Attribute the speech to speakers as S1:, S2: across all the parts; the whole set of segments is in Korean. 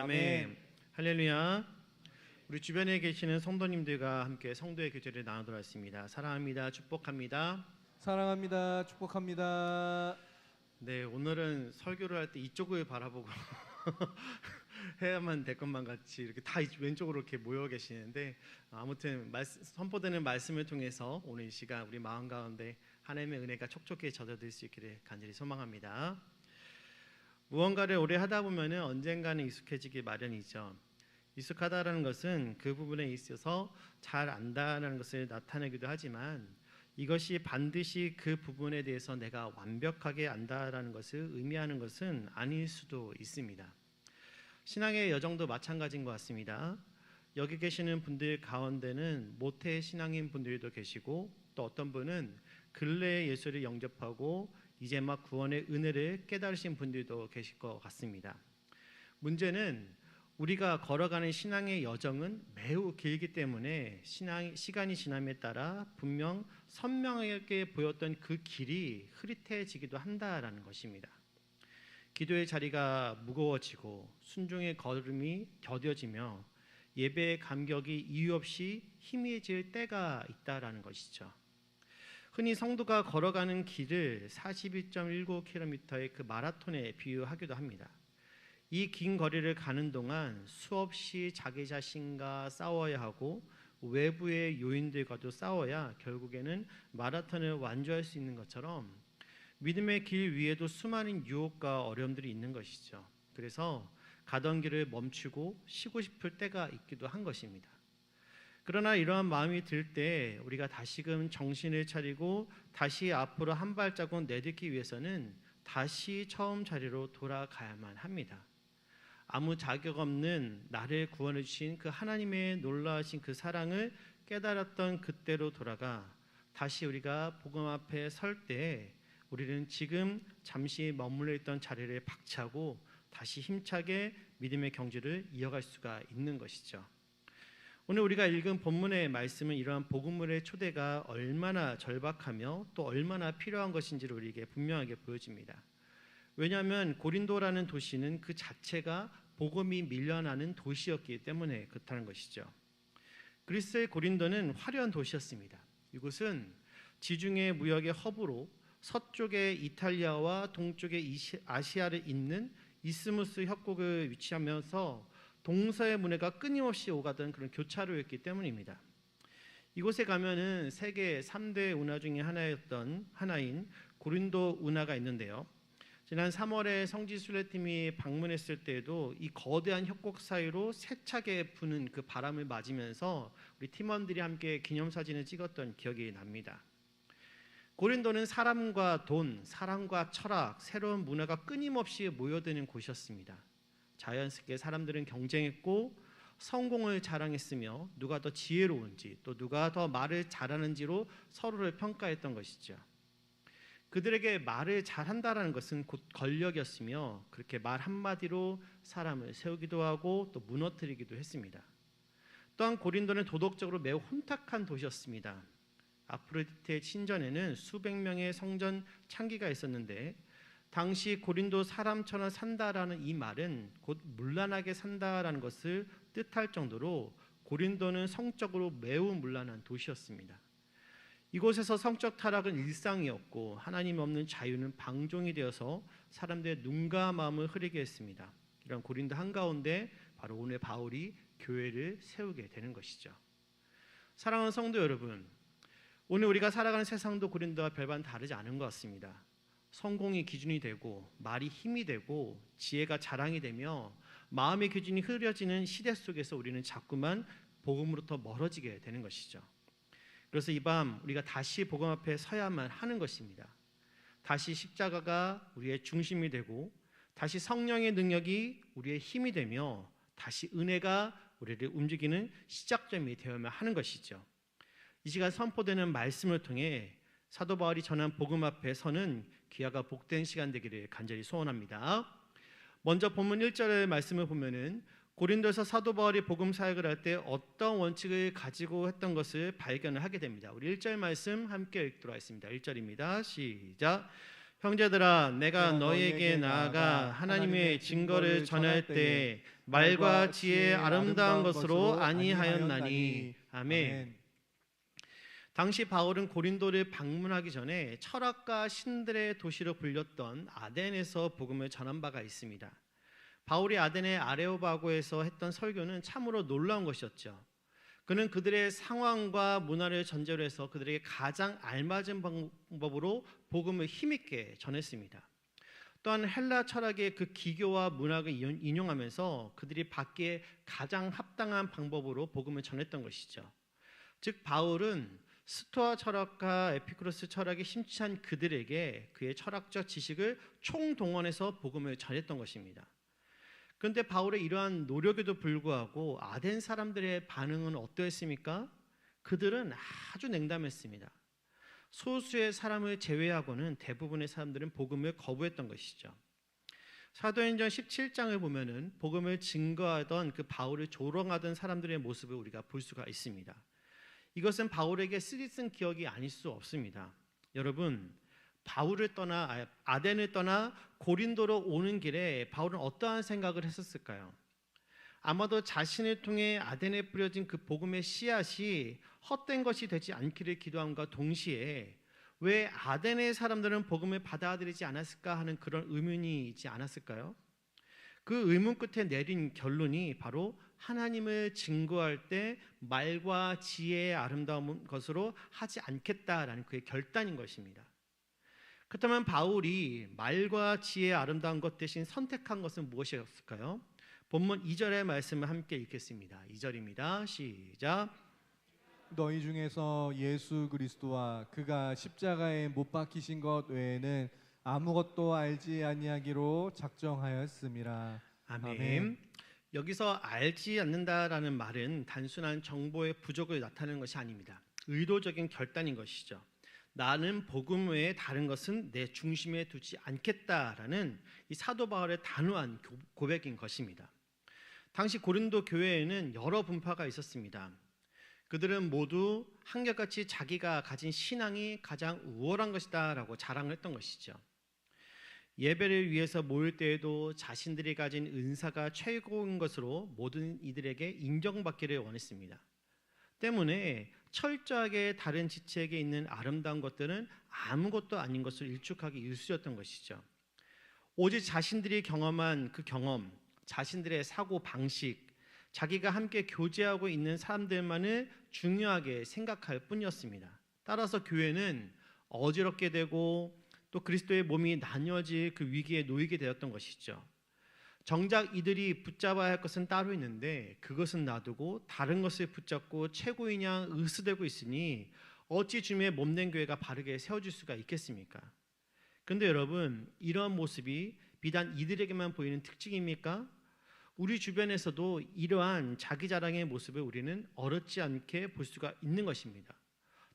S1: 아멘. 할렐루야. 우리 주변에 계시는 성도님들과 함께 성도의 교제를 나누도록 하겠습니다. 사랑합니다. 축복합니다.
S2: 사랑합니다. 축복합니다.
S1: 네, 오늘은 설교를 할 때 이쪽을 바라보고 해야만 될 것만 같이 이렇게 다 왼쪽으로 이렇게 모여 계시는데, 아무튼 선포되는 말씀을 통해서 오늘 이 시간 우리 마음 가운데 하나님의 은혜가 촉촉히 젖어들 수 있기를 간절히 소망합니다. 무언가를 오래 하다 보면은 언젠가는 익숙해지기 마련이죠. 익숙하다라는 것은 그 부분에 있어서 잘 안다라는 것을 나타내기도 하지만, 이것이 반드시 그 부분에 대해서 내가 완벽하게 안다라는 것을 의미하는 것은 아닐 수도 있습니다. 신앙의 여정도 마찬가지인 것 같습니다. 여기 계시는 분들 가운데는 모태 신앙인 분들도 계시고, 또 어떤 분은 근래의 예수를 영접하고 이제 막 구원의 은혜를 깨달으신 분들도 계실 것 같습니다. 문제는 우리가 걸어가는 신앙의 여정은 매우 길기 때문에 시간이 지남에 따라 분명 선명하게 보였던 그 길이 흐릿해지기도 한다라는 것입니다. 기도의 자리가 무거워지고 순종의 걸음이 더뎌지며 예배의 감격이 이유 없이 희미해질 때가 있다라는 것이죠. 흔히 성도가 걸어가는 길을 41.19km의 그 마라톤에 비유하기도 합니다. 이 긴 거리를 가는 동안 수없이 자기 자신과 싸워야 하고 외부의 요인들과도 싸워야 결국에는 마라톤을 완주할 수 있는 것처럼, 믿음의 길 위에도 수많은 유혹과 어려움들이 있는 것이죠. 그래서 가던 길을 멈추고 쉬고 싶을 때가 있기도 한 것입니다. 그러나 이러한 마음이 들 때 우리가 다시금 정신을 차리고 다시 앞으로 한 발자국 내딛기 위해서는 다시 처음 자리로 돌아가야만 합니다. 아무 자격 없는 나를 구원해 주신 그 하나님의 놀라우신 그 사랑을 깨달았던 그때로 돌아가 다시 우리가 복음 앞에 설 때 우리는 지금 잠시 머물러 있던 자리를 박차고 다시 힘차게 믿음의 경주를 이어갈 수가 있는 것이죠. 오늘 우리가 읽은 본문의 말씀은 이러한 복음물의 초대가 얼마나 절박하며 또 얼마나 필요한 것인지를 우리에게 분명하게 보여집니다. 왜냐하면 고린도라는 도시는 그 자체가 복음이 밀려나는 도시였기 때문에 그렇다는 것이죠. 그리스의 고린도는 화려한 도시였습니다. 이곳은 지중해 무역의 허브로 서쪽의 이탈리아와 동쪽의 아시아를 잇는 이스무스 협곡을 위치하면서 동서의 문해가 끊임없이 오가던 그런 교차로였기 때문입니다. 이곳에 가면은 세계 3대 운하 중에 하나인 고린도 운하가 있는데요. 지난 3월에 성지 순례팀이 방문했을 때에도 이 거대한 협곡 사이로 세차게 부는 그 바람을 맞으면서 우리 팀원들이 함께 기념사진을 찍었던 기억이 납니다. 고린도는 사람과 돈, 사랑과 철학, 새로운 문화가 끊임없이 모여드는 곳이었습니다. 자연스럽게 사람들은 경쟁했고 성공을 자랑했으며 누가 더 지혜로운지 또 누가 더 말을 잘하는지로 서로를 평가했던 것이죠. 그들에게 말을 잘한다라는 것은 곧 권력이었으며 그렇게 말 한마디로 사람을 세우기도 하고 또 무너뜨리기도 했습니다. 또한 고린도는 도덕적으로 매우 혼탁한 도시였습니다. 아프로디테의 신전에는 수백 명의 성전 창기가 있었는데, 당시 고린도 사람처럼 산다라는 이 말은 곧 문란하게 산다라는 것을 뜻할 정도로 고린도는 성적으로 매우 문란한 도시였습니다. 이곳에서 성적 타락은 일상이었고 하나님 없는 자유는 방종이 되어서 사람들의 눈과 마음을 흐리게 했습니다. 이런 고린도 한가운데 바로 오늘 바울이 교회를 세우게 되는 것이죠. 사랑하는 성도 여러분, 오늘 우리가 살아가는 세상도 고린도와 별반 다르지 않은 것 같습니다. 성공이 기준이 되고 말이 힘이 되고 지혜가 자랑이 되며 마음의 기준이 흐려지는 시대 속에서 우리는 자꾸만 복음으로부터 멀어지게 되는 것이죠. 그래서 이 밤 우리가 다시 복음 앞에 서야만 하는 것입니다. 다시 십자가가 우리의 중심이 되고 다시 성령의 능력이 우리의 힘이 되며 다시 은혜가 우리를 움직이는 시작점이 되어야만 하는 것이죠. 이 시간 선포되는 말씀을 통해 사도 바울이 전한 복음 앞에 서는 귀하가 복된 시간 되기를 간절히 소원합니다. 먼저 본문 1절의 말씀을 보면은 고린도에서 사도 바울이 복음 사역을 할 때 어떤 원칙을 가지고 했던 것을 발견을 하게 됩니다. 우리 1절 말씀 함께 읽도록 하겠습니다. 1절입니다. 시작. 형제들아, 내가 너희에게 나아가 하나님의 증거를 전할 때에 말과 지혜의 아름다운 것으로 아니하였나니. 아멘. 당시 바울은 고린도를 방문하기 전에 철학과 신들의 도시로 불렸던 아덴에서 복음을 전한 바가 있습니다. 바울이 아덴의 아레오바고에서 했던 설교는 참으로 놀라운 것이었죠. 그는 그들의 상황과 문화를 전제로 해서 그들에게 가장 알맞은 방법으로 복음을 힘있게 전했습니다. 또한 헬라 철학의 그 기교와 문학을 인용하면서 그들이 받기에 가장 합당한 방법으로 복음을 전했던 것이죠. 즉 바울은 스토아 철학과 에피쿠로스 철학에 심취한 그들에게 그의 철학적 지식을 총동원해서 복음을 전했던 것입니다. 그런데 바울의 이러한 노력에도 불구하고 아덴 사람들의 반응은 어떠했습니까? 그들은 아주 냉담했습니다. 소수의 사람을 제외하고는 대부분의 사람들은 복음을 거부했던 것이죠. 사도행전 17장을 보면은 복음을 증거하던 그 바울을 조롱하던 사람들의 모습을 우리가 볼 수가 있습니다. 이것은 바울에게 쓰디쓴 기억이 아닐 수 없습니다. 여러분, 바울을 떠나 아덴을 떠나 고린도로 오는 길에 바울은 어떠한 생각을 했었을까요? 아마도 자신을 통해 아덴에 뿌려진 그 복음의 씨앗이 헛된 것이 되지 않기를 기도함과 동시에 왜 아덴의 사람들은 복음을 받아들이지 않았을까 하는 그런 의문이 있지 않았을까요? 그 의문 끝에 내린 결론이 바로 하나님을 증거할 때 말과 지혜의 아름다운 것으로 하지 않겠다라는 그의 결단인 것입니다. 그렇다면 바울이 말과 지혜의 아름다운 것 대신 선택한 것은 무엇이었을까요? 본문 2절의 말씀을 함께 읽겠습니다. 2절입니다. 시작.
S2: 너희 중에서 예수 그리스도와 그가 십자가에 못 박히신 것 외에는 아무것도 알지 아니하기로 작정하였음이라.
S1: 아멘. 여기서 알지 않는다라는 말은 단순한 정보의 부족을 나타내는 것이 아닙니다. 의도적인 결단인 것이죠. 나는 복음 외에 다른 것은 내 중심에 두지 않겠다라는 이 사도 바울의 단호한 고백인 것입니다. 당시 고린도 교회에는 여러 분파가 있었습니다. 그들은 모두 한결같이 자기가 가진 신앙이 가장 우월한 것이다 라고 자랑을 했던 것이죠. 예배를 위해서 모일 때에도 자신들이 가진 은사가 최고인 것으로 모든 이들에게 인정받기를 원했습니다. 때문에 철저하게 다른 지체에게 있는 아름다운 것들은 아무것도 아닌 것을 일축하기 일쑤였던 것이죠. 오직 자신들이 경험한 그 경험, 자신들의 사고 방식, 자기가 함께 교제하고 있는 사람들만을 중요하게 생각할 뿐이었습니다. 따라서 교회는 어지럽게 되고 또 그리스도의 몸이 나뉘어질 그 위기에 놓이게 되었던 것이죠. 정작 이들이 붙잡아야 할 것은 따로 있는데 그것은 놔두고 다른 것을 붙잡고 최고이냐 으스대고 있으니 어찌 주님의 몸된 교회가 바르게 세워질 수가 있겠습니까? 그런데 여러분, 이런 모습이 비단 이들에게만 보이는 특징입니까? 우리 주변에서도 이러한 자기 자랑의 모습을 우리는 어렵지 않게 볼 수가 있는 것입니다.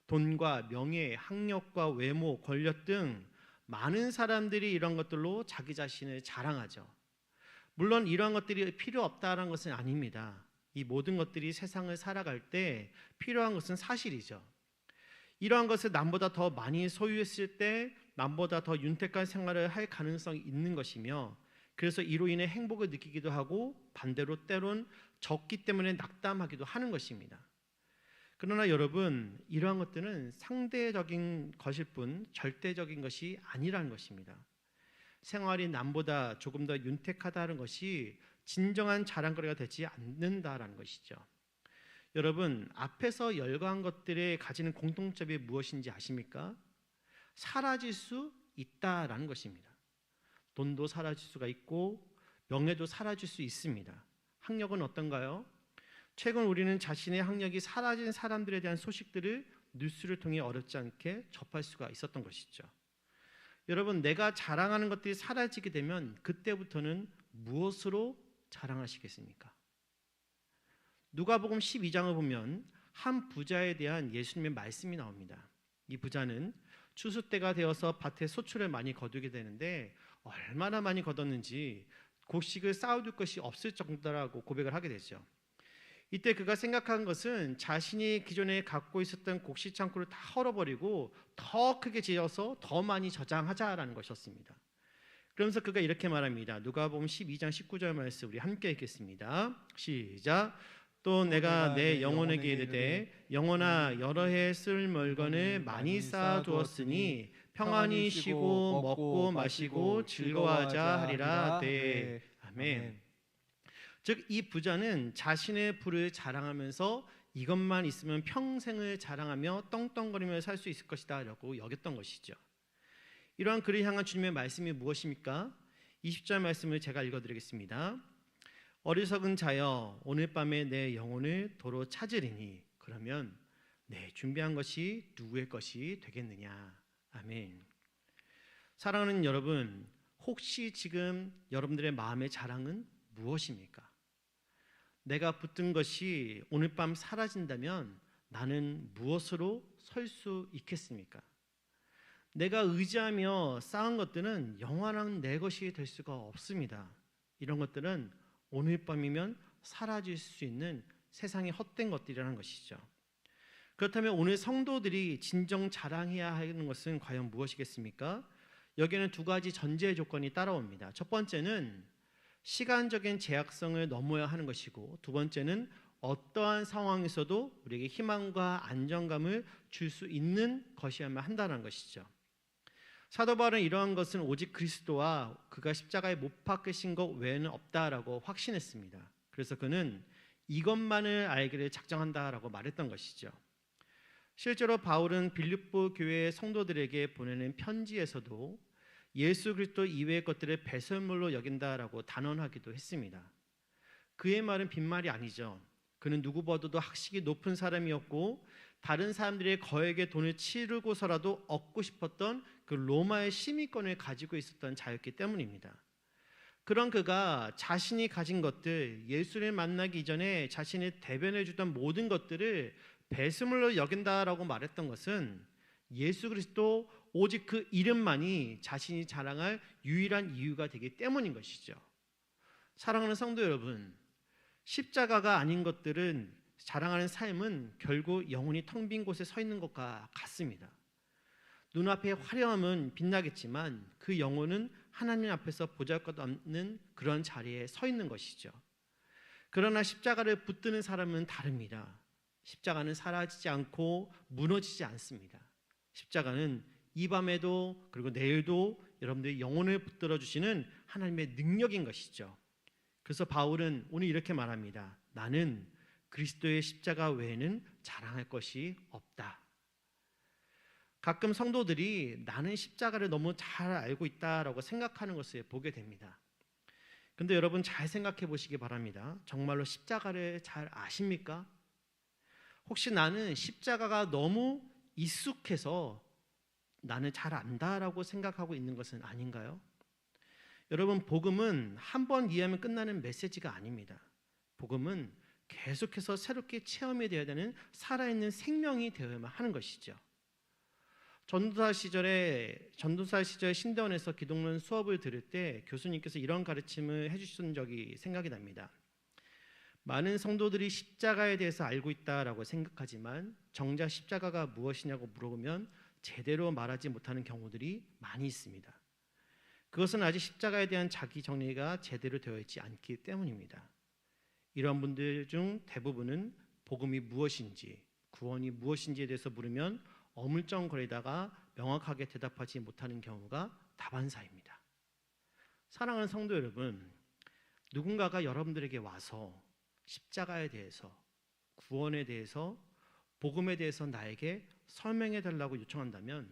S1: 돈과 명예, 학력과 외모, 권력 등 많은 사람들이 이런 것들로 자기 자신을 자랑하죠. 물론 이러한 것들이 필요 없다는 것은 아닙니다. 이 모든 것들이 세상을 살아갈 때 필요한 것은 사실이죠. 이러한 것을 남보다 더 많이 소유했을 때 남보다 더 윤택한 생활을 할 가능성이 있는 것이며, 그래서 이로 인해 행복을 느끼기도 하고 반대로 때론 적기 때문에 낙담하기도 하는 것입니다. 그러나 여러분, 이러한 것들은 상대적인 것일 뿐 절대적인 것이 아니라는 것입니다. 생활이 남보다 조금 더 윤택하다는 것이 진정한 자랑거리가 되지 않는다라는 것이죠. 여러분, 앞에서 열거한 것들에 가지는 공통점이 무엇인지 아십니까? 사라질 수 있다라는 것입니다. 돈도 사라질 수가 있고 명예도 사라질 수 있습니다. 학력은 어떤가요? 최근 우리는 자신의 학력이 사라진 사람들에 대한 소식들을 뉴스를 통해 어렵지 않게 접할 수가 있었던 것이죠. 여러분, 내가 자랑하는 것들이 사라지게 되면 그때부터는 무엇으로 자랑하시겠습니까? 누가복음 12장을 보면 한 부자에 대한 예수님의 말씀이 나옵니다. 이 부자는 추수 때가 되어서 밭에 소출을 많이 거두게 되는데 얼마나 많이 거뒀는지 곡식을 쌓아둘 것이 없을 정도라고 고백을 하게 되죠. 이때 그가 생각한 것은 자신이 기존에 갖고 있었던 곡식 창고를 다 헐어버리고 더 크게 지어서 더 많이 저장하자라는 것이었습니다. 그러면서 그가 이렇게 말합니다. 누가복음 12장 19절 말씀 우리 함께 읽겠습니다. 시작. 또 내가 내 영혼에게 이르되 영혼아 여러 해 쓸 물건을 많이 쌓아두었으니 평안히 쉬고 먹고 마시고 즐거워하자 하리라. 네. 아멘. 즉 이 부자는 자신의 부를 자랑하면서 이것만 있으면 평생을 자랑하며 떵떵거리며 살 수 있을 것이다 라고 여겼던 것이죠. 이러한 그를 향한 주님의 말씀이 무엇입니까? 20절 말씀을 제가 읽어드리겠습니다. 어리석은 자여 오늘 밤에 내 영혼을 도로 찾으리니 그러면 내 준비한 것이 누구의 것이 되겠느냐. 아멘. 사랑하는 여러분, 혹시 지금 여러분들의 마음의 자랑은 무엇입니까? 내가 붙든 것이 오늘 밤 사라진다면 나는 무엇으로 설 수 있겠습니까? 내가 의지하며 쌓은 것들은 영원한 내 것이 될 수가 없습니다. 이런 것들은 오늘 밤이면 사라질 수 있는 세상의 헛된 것들이라는 것이죠. 그렇다면 오늘 성도들이 진정 자랑해야 하는 것은 과연 무엇이겠습니까? 여기에는 두 가지 전제 조건이 따라옵니다. 첫 번째는 시간적인 제약성을 넘어야 하는 것이고, 두 번째는 어떠한 상황에서도 우리에게 희망과 안정감을 줄 수 있는 것이어야만 한다는 것이죠. 사도 바울은 이러한 것은 오직 그리스도와 그가 십자가에 못 박히신 것 외에는 없다라고 확신했습니다. 그래서 그는 이것만을 알기를 작정한다라고 말했던 것이죠. 실제로 바울은 빌립보 교회의 성도들에게 보내는 편지에서도 예수 그리스도 이외의 것들을 배설물로 여긴다라고 단언하기도 했습니다. 그의 말은 빈말이 아니죠. 그는 누구보다도 학식이 높은 사람이었고 다른 사람들의 거액의 돈을 치르고서라도 얻고 싶었던 그 로마의 시민권을 가지고 있었던 자였기 때문입니다. 그런 그가 자신이 가진 것들, 예수를 만나기 이전에 자신이 대변해 주던 모든 것들을 배설물로 여긴다라고 말했던 것은 예수 그리스도 오직 그 이름만이 자신이 자랑할 유일한 이유가 되기 때문인 것이죠. 사랑하는 성도 여러분, 십자가가 아닌 것들은 자랑하는 삶은 결국 영혼이 텅 빈 곳에 서 있는 것과 같습니다. 눈앞의 화려함은 빛나겠지만 그 영혼은 하나님 앞에서 보잘것없는 그런 자리에 서 있는 것이죠. 그러나 십자가를 붙드는 사람은 다릅니다. 십자가는 사라지지 않고 무너지지 않습니다. 십자가는 이 밤에도 그리고 내일도 여러분들의 영혼을 붙들어 주시는 하나님의 능력인 것이죠. 그래서 바울은 오늘 이렇게 말합니다. 나는 그리스도의 십자가 외에는 자랑할 것이 없다. 가끔 성도들이 나는 십자가를 너무 잘 알고 있다라고 생각하는 것을 보게 됩니다. 근데 여러분 잘 생각해 보시기 바랍니다. 정말로 십자가를 잘 아십니까? 혹시 나는 십자가가 너무 익숙해서 나는 잘 안다라고 생각하고 있는 것은 아닌가요? 여러분, 복음은 한 번 이해하면 끝나는 메시지가 아닙니다. 복음은 계속해서 새롭게 체험이 되어야 되는 살아있는 생명이 되어야만 하는 것이죠. 전도사 시절에 신대원에서 기독론 수업을 들을 때 교수님께서 이런 가르침을 해주신 적이 생각이 납니다. 많은 성도들이 십자가에 대해서 알고 있다라고 생각하지만 정작 십자가가 무엇이냐고 물어보면 제대로 말하지 못하는 경우들이 많이 있습니다. 그것은 아직 십자가에 대한 자기 정리가 제대로 되어 있지 않기 때문입니다. 이런 분들 중 대부분은 복음이 무엇인지, 구원이 무엇인지에 대해서 물으면 어물쩡거리다가 명확하게 대답하지 못하는 경우가 다반사입니다. 사랑하는 성도 여러분, 누군가가 여러분들에게 와서 십자가에 대해서, 구원에 대해서, 복음에 대해서 나에게 설명해 달라고 요청한다면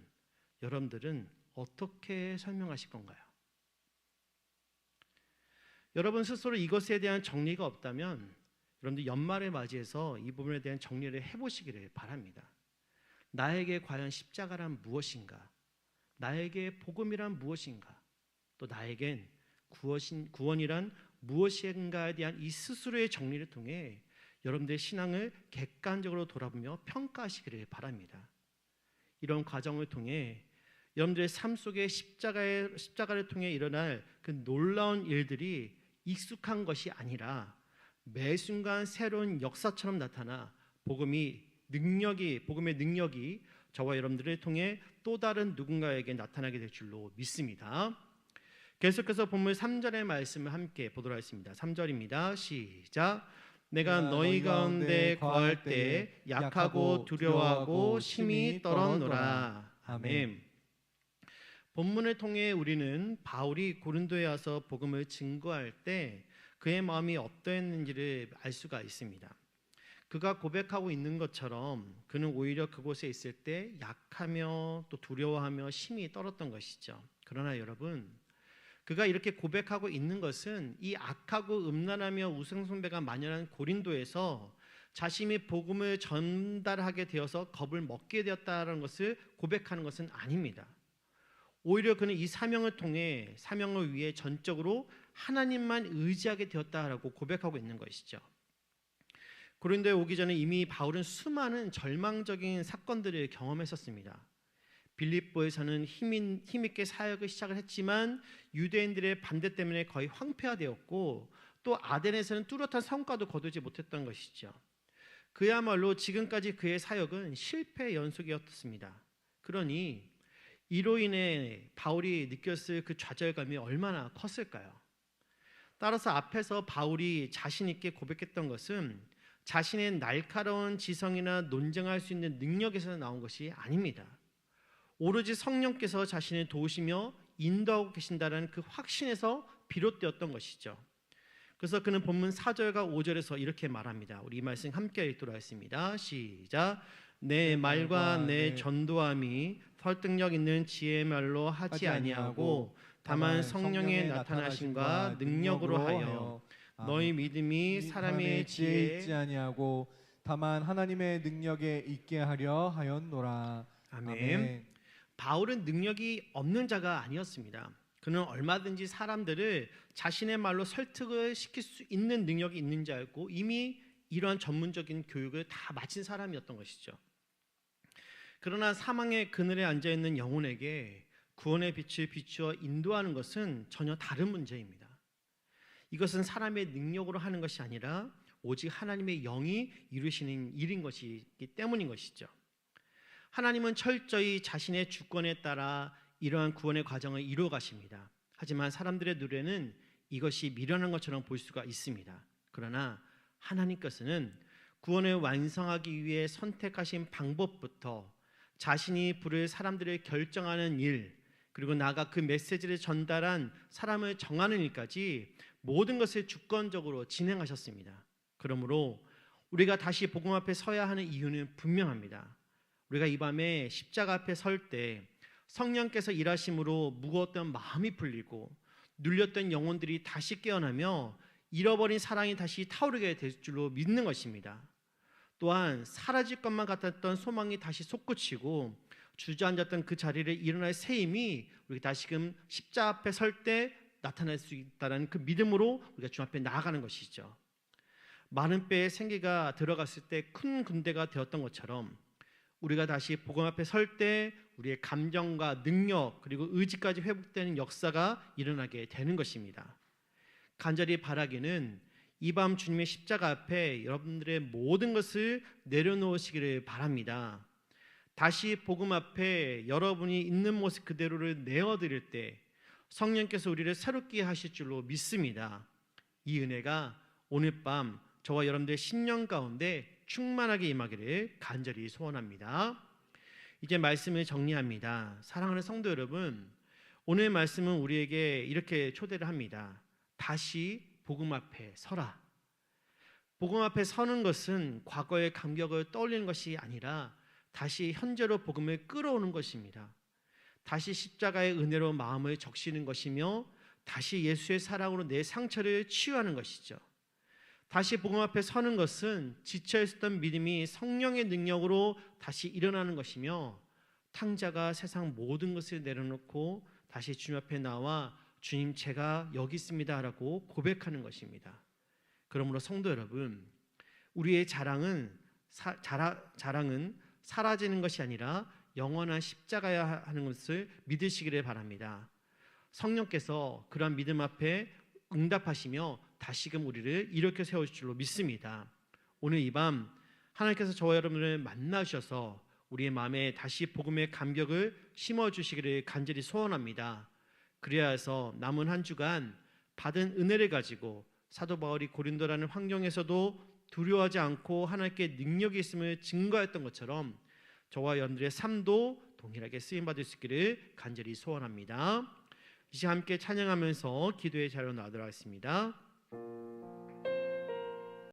S1: 여러분들은 어떻게 설명하실 건가요? 여러분 스스로 이것에 대한 정리가 없다면 여러분들 연말을 맞이해서 이 부분에 대한 정리를 해보시기를 바랍니다. 나에게 과연 십자가란 무엇인가? 나에게 복음이란 무엇인가? 또 나에겐 구원이란 무엇인가에 대한 이 스스로의 정리를 통해 여러분들의 신앙을 객관적으로 돌아보며 평가하시기를 바랍니다. 이런 과정을 통해 여러분들의 삶 속에 십자가를 통해 일어날 그 놀라운 일들이 익숙한 것이 아니라 매 순간 새로운 역사처럼 나타나 복음의 능력이 저와 여러분들을 통해 또 다른 누군가에게 나타나게 될 줄로 믿습니다. 계속해서 본문 3절의 말씀을 함께 보도록 하겠습니다. 3절입니다. 시작. 내가 너희 가운데 거할 때 약하고 두려워하고 심히 떨었노라. 아멘. 본문을 통해 우리는 바울이 고린도에 와서 복음을 증거할 때 그의 마음이 어떠했는지를 알 수가 있습니다. 그가 고백하고 있는 것처럼 그는 오히려 그곳에 있을 때 약하며 또 두려워하며 심히 떨었던 것이죠. 그러나 여러분, 그가 이렇게 고백하고 있는 것은 이 악하고 음란하며 우상숭배가 만연한 고린도에서 자신이 복음을 전달하게 되어서 겁을 먹게 되었다는 것을 고백하는 것은 아닙니다. 오히려 그는 이 사명을 통해 사명을 위해 전적으로 하나님만 의지하게 되었다라고 고백하고 있는 것이죠. 고린도에 오기 전에 이미 바울은 수많은 절망적인 사건들을 경험했었습니다. 빌립보에서는 힘있게 사역을 시작을 했지만 유대인들의 반대 때문에 거의 황폐화되었고, 또 아덴에서는 뚜렷한 성과도 거두지 못했던 것이죠. 그야말로 지금까지 그의 사역은 실패의 연속이었습니다. 그러니 이로 인해 바울이 느꼈을 그 좌절감이 얼마나 컸을까요? 따라서 앞에서 바울이 자신 있게 고백했던 것은 자신의 날카로운 지성이나 논증할 수 있는 능력에서 나온 것이 아닙니다. 오로지 성령께서 자신을 도우시며 인도하고 계신다는 그 확신에서 비롯되었던 것이죠. 그래서 그는 본문 4절과 5절에서 이렇게 말합니다. 우리 이 말씀 함께 읽도록 하겠습니다. 시작. 내 말과 내 전도함이 설득력 있는 지혜의 말로 하지 아니하고 다만 성령의 나타나심과 능력으로 하여 너희 믿음이 사람의 지혜에
S2: 있지 아니하고 다만 하나님의 능력에 있게 하려 하였노라.
S1: 아멘. 바울은 능력이 없는 자가 아니었습니다. 그는 얼마든지 사람들을 자신의 말로 설득을 시킬 수 있는 능력이 있는 줄 알고 이미 이러한 전문적인 교육을 다 마친 사람이었던 것이죠. 그러나 사망의 그늘에 앉아있는 영혼에게 구원의 빛을 비추어 인도하는 것은 전혀 다른 문제입니다. 이것은 사람의 능력으로 하는 것이 아니라 오직 하나님의 영이 이루시는 일인 것이기 때문인 것이죠. 하나님은 철저히 자신의 주권에 따라 이러한 구원의 과정을 이루어 가십니다. 하지만 사람들의 눈에는 이것이 미련한 것처럼 보일 수가 있습니다. 그러나 하나님께서는 구원을 완성하기 위해 선택하신 방법부터 자신이 부를 사람들을 결정하는 일, 그리고 나아가 그 메시지를 전달한 사람을 정하는 일까지 모든 것을 주권적으로 진행하셨습니다. 그러므로 우리가 다시 복음 앞에 서야 하는 이유는 분명합니다. 우리가 이 밤에 십자가 앞에 설 때 성령께서 일하심으로 무거웠던 마음이 풀리고 눌렸던 영혼들이 다시 깨어나며 잃어버린 사랑이 다시 타오르게 될 줄로 믿는 것입니다. 또한 사라질 것만 같았던 소망이 다시 솟구치고 주저앉았던 그 자리를 일어날 새 힘이 우리가 다시금 십자가 앞에 설 때 나타날 수 있다는 그 믿음으로 우리가 주 앞에 나아가는 것이죠. 많은 배의 생기가 들어갔을 때 큰 군대가 되었던 것처럼 우리가 다시 복음 앞에 설 때 우리의 감정과 능력 그리고 의지까지 회복되는 역사가 일어나게 되는 것입니다. 간절히 바라기는 이 밤 주님의 십자가 앞에 여러분들의 모든 것을 내려놓으시기를 바랍니다. 다시 복음 앞에 여러분이 있는 모습 그대로를 내어드릴 때 성령께서 우리를 새롭게 하실 줄로 믿습니다. 이 은혜가 오늘 밤 저와 여러분들의 신령 가운데 충만하게 임하기를 간절히 소원합니다. 이제 말씀을 정리합니다. 사랑하는 성도 여러분, 오늘 말씀은 우리에게 이렇게 초대를 합니다. 다시 복음 앞에 서라. 복음 앞에 서는 것은 과거의 감격을 떠올리는 것이 아니라 다시 현재로 복음을 끌어오는 것입니다. 다시 십자가의 은혜로 마음을 적시는 것이며 다시 예수의 사랑으로 내 상처를 치유하는 것이죠. 다시 복음 앞에 서는 것은 지쳐있었던 믿음이 성령의 능력으로 다시 일어나는 것이며 탕자가 세상 모든 것을 내려놓고 다시 주님 앞에 나와 주님 제가 여기 있습니다 라고 고백하는 것입니다. 그러므로 성도 여러분, 우리의 자랑은 사라지는 것이 아니라 영원한 십자가야 하는 것을 믿으시기를 바랍니다. 성령께서 그러한 믿음 앞에 응답하시며 다시금 우리를 일으켜 세우실 줄로 믿습니다. 오늘 이 밤 하나님께서 저와 여러분을 만나셔서 우리의 마음에 다시 복음의 감격을 심어주시기를 간절히 소원합니다. 그래야 해서 남은 한 주간 받은 은혜를 가지고 사도 바울이 고린도라는 환경에서도 두려워하지 않고 하나님께 능력이 있음을 증거했던 것처럼 저와 여러분들의 삶도 동일하게 쓰임받을 수 있기를 간절히 소원합니다. 이 시간 함께 찬양하면서 기도의 자리로 나아가도록 하겠습니다.